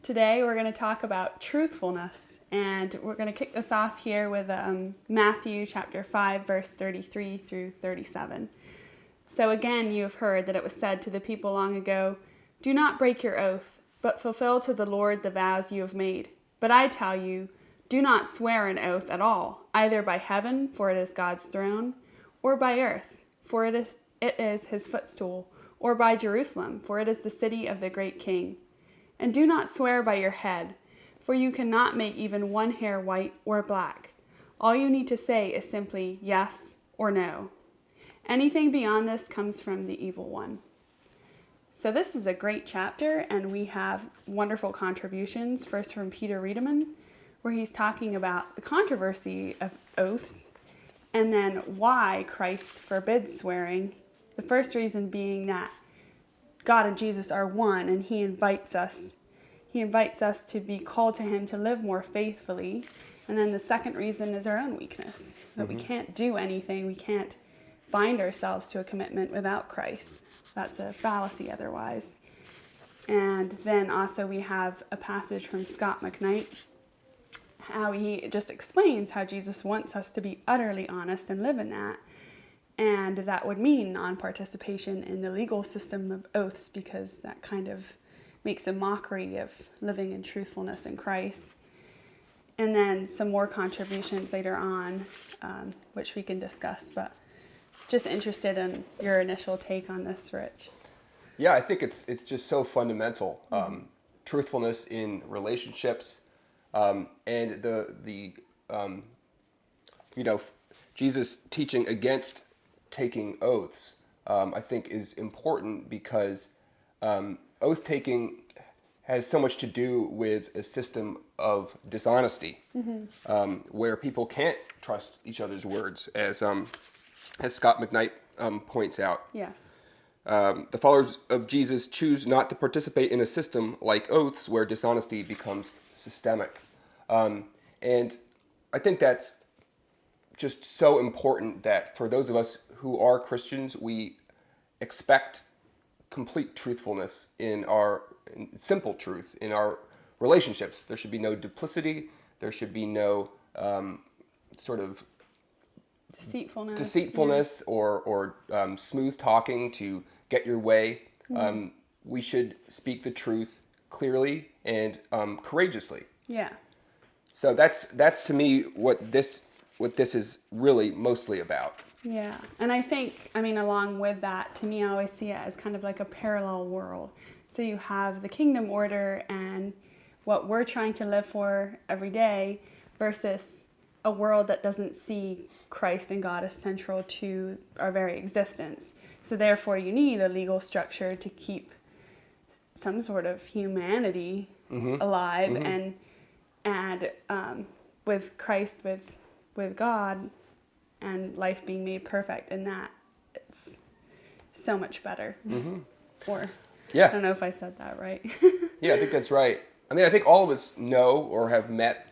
Today we're going to talk about truthfulness, and we're going to kick this off here with Matthew chapter 5, verse 33 through 37. So again, you have heard that it was said to the people long ago, "Do not break your oath, but fulfill to the Lord the vows you have made. But I tell you, do not swear an oath at all, either by heaven, for it is God's throne, or by earth, for it is his footstool, or by Jerusalem, for it is the city of the great King. And do not swear by your head, for you cannot make even one hair white or black. All you need to say is simply yes or no. Anything beyond this comes from the evil one." So this is a great chapter, and we have wonderful contributions, first from Peter Riedemann, where he's talking about the controversy of oaths, and then why Christ forbids swearing. The first reason being that God and Jesus are one, and he invites us to be called to him to live more faithfully. And then the second reason is our own weakness, that we can't do anything, we can't bind ourselves to a commitment without Christ. That's a fallacy otherwise. And then also we have a passage from Scot McKnight, how he just explains how Jesus wants us to be utterly honest and live in that. And that would mean non-participation in the legal system of oaths, because that kind of makes a mockery of living in truthfulness in Christ. And then some more contributions later on, which we can discuss. But just interested in your initial take on this, Rich. Yeah, I think it's just so fundamental. Truthfulness in relationships, and the Jesus teaching against taking oaths, I think is important, because oath taking has so much to do with a system of dishonesty, where people can't trust each other's words, as Scot McKnight points out. Yes. The followers of Jesus choose not to participate in a system like oaths where dishonesty becomes systemic. And I think that's just so important, that for those of us who are Christians, we expect complete truthfulness in simple truth in our relationships. There should be no duplicity. There should be no sort of deceitfulness, yeah, or smooth talking to get your way. We should speak the truth clearly and courageously. Yeah. So that's to me what this is really mostly about. Yeah, and I think, along with that, to me, I always see it as kind of like a parallel world. So you have the kingdom order and what we're trying to live for every day versus a world that doesn't see Christ and God as central to our very existence. So therefore, you need a legal structure to keep some sort of humanity alive, and with Christ, with God, and life being made perfect in that, it's so much better. Or, yeah. I don't know if I said that right. Yeah, I think that's right. I think all of us know or have met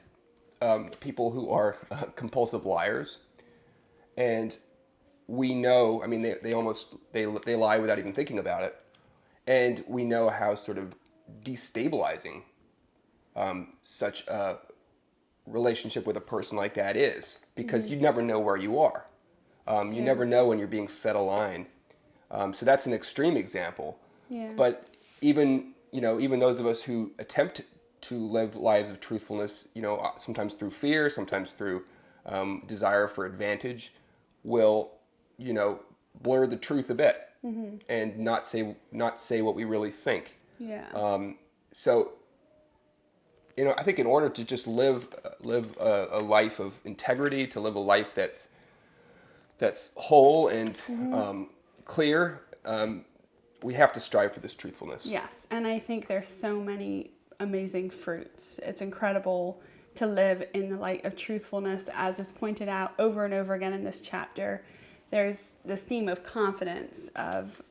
people who are compulsive liars, and we know, they lie without even thinking about it, and we know how sort of destabilizing such a relationship with a person like that is, because you never know where you are. You never know when you're being fed a line. So that's an extreme example. Yeah. But even those of us who attempt to live lives of truthfulness, sometimes through fear, sometimes through desire for advantage, will, blur the truth a bit and not say what we really think. Yeah. So, I think in order to just live a life of integrity, to live a life that's whole and clear, we have to strive for this truthfulness. Yes, and I think there's so many amazing fruits. It's incredible to live in the light of truthfulness, as is pointed out over and over again in this chapter. There's this theme of confidence of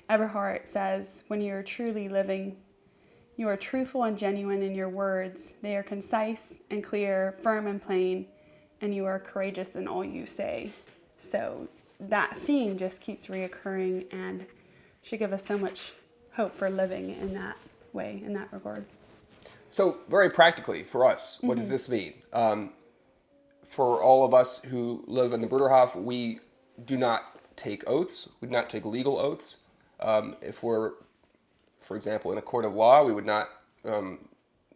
Eberhard says, when you're truly living, you are truthful and genuine in your words. They are concise and clear, firm and plain, and you are courageous in all you say. So that theme just keeps reoccurring and should give us so much hope for living in that way, in that regard. So very practically for us, what does this mean? For all of us who live in the Bruderhof, we do not take oaths. We do not take legal oaths. If we're, for example, in a court of law, we would not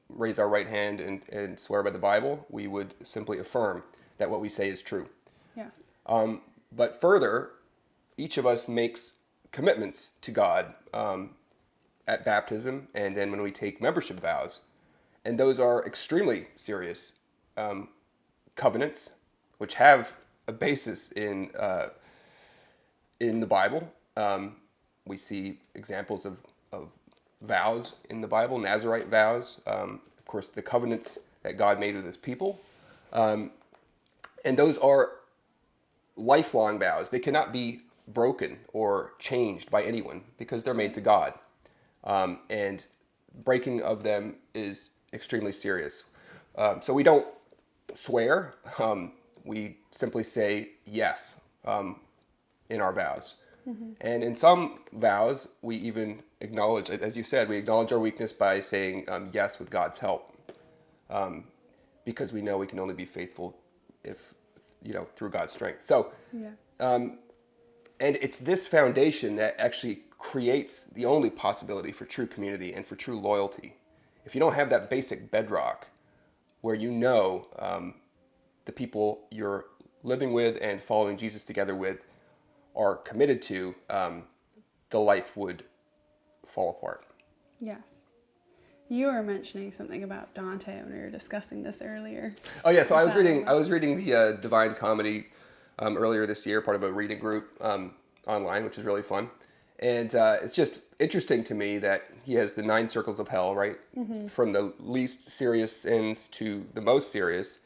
raise our right hand and swear by the Bible. We would simply affirm that what we say is true. Yes. But further, each of us makes commitments to God at baptism and then when we take membership vows. And those are extremely serious covenants, which have a basis in the Bible. We see examples of vows in the Bible, Nazirite vows, of course, the covenants that God made with his people. And those are lifelong vows. They cannot be broken or changed by anyone because they're made to God. And breaking of them is extremely serious. So we don't swear. We simply say yes in our vows. And in some vows, we even acknowledge, as you said, we acknowledge our weakness by saying yes with God's help. Because we know we can only be faithful if, through God's strength. So, and it's this foundation that actually creates the only possibility for true community and for true loyalty. If you don't have that basic bedrock where the people you're living with and following Jesus together with are committed to, the life would fall apart. Yes. You were mentioning something about Dante when we were discussing this earlier. Oh yeah, so I was reading the Divine Comedy earlier this year, part of a reading group online, which is really fun. And it's just interesting to me that he has the 9 circles of hell, right? From the least serious sins to the most serious,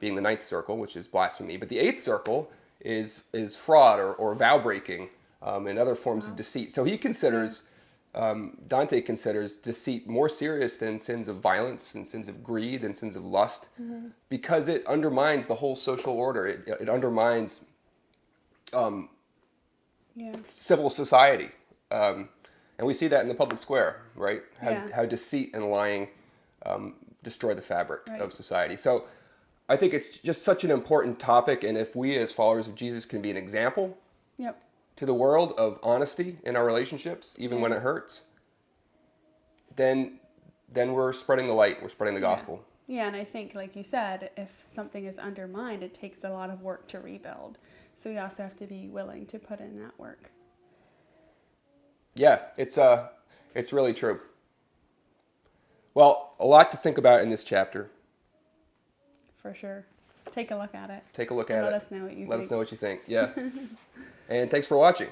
being the 9th circle, which is blasphemy. But the 8th circle is fraud or vow breaking and other forms of deceit. So he considers, Dante considers deceit more serious than sins of violence and sins of greed and sins of lust, because it undermines the whole social order. It undermines civil society. And we see that in the public square, right? How deceit and lying destroy the fabric of society. So I think it's just such an important topic, and if we as followers of Jesus can be an example to the world of honesty in our relationships, even when it hurts, then we're spreading the light, we're spreading the gospel. Yeah, and I think, like you said, if something is undermined, it takes a lot of work to rebuild. So we also have to be willing to put in that work. Yeah, it's really true. Well, a lot to think about in this chapter. For sure. Take a look at it. Take a look at it. Let us know what you think. Let us know what you think. Yeah. And thanks for watching.